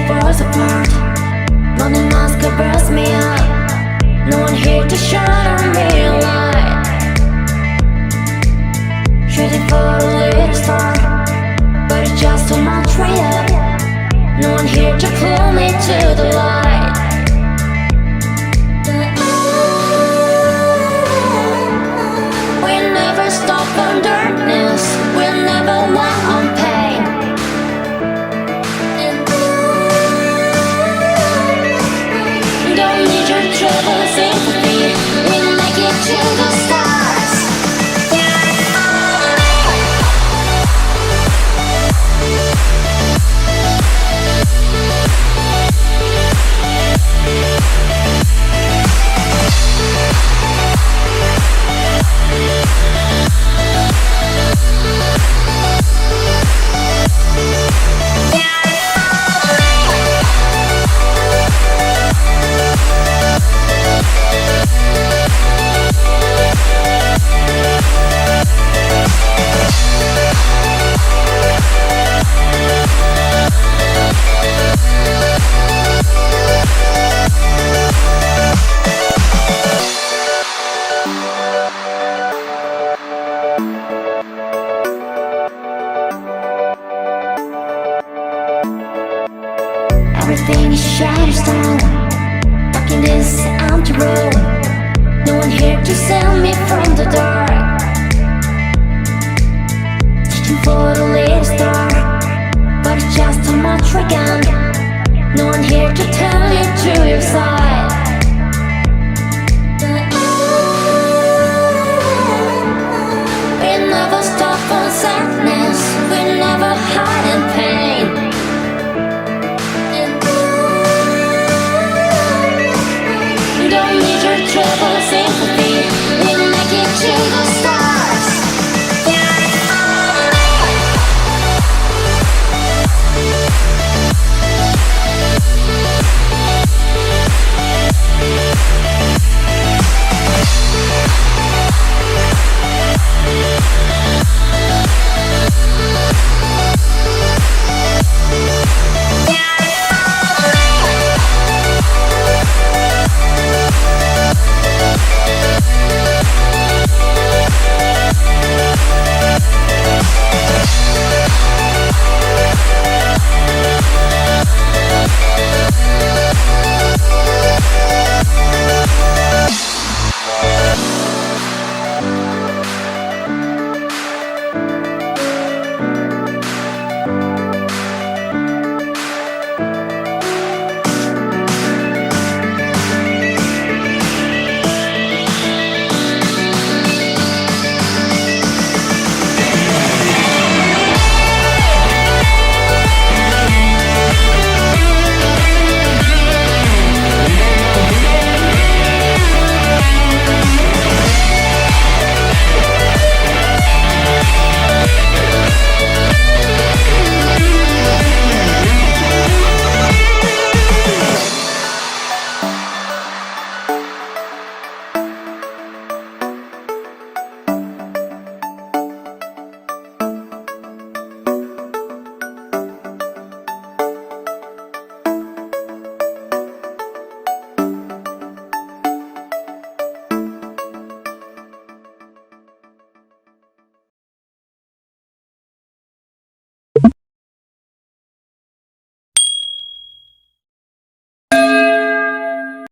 falls apart. Lonely mask covers me up. No one here to shine on me a light. Shooting for a little star, but it's just too much way up. No one here to pull me to the light. We never stop on darkness. We never want on pain. Don't need your trouble sympathy. We make it to the stars. Everything is shattered stone. Back in this empty room. No one here to save me from the dark. Searching for the little star, but it's just too much again. No one here to tell you to your side. We never stop on sadness. We never hide in pain. Don't need your trouble sympathy. We make it to the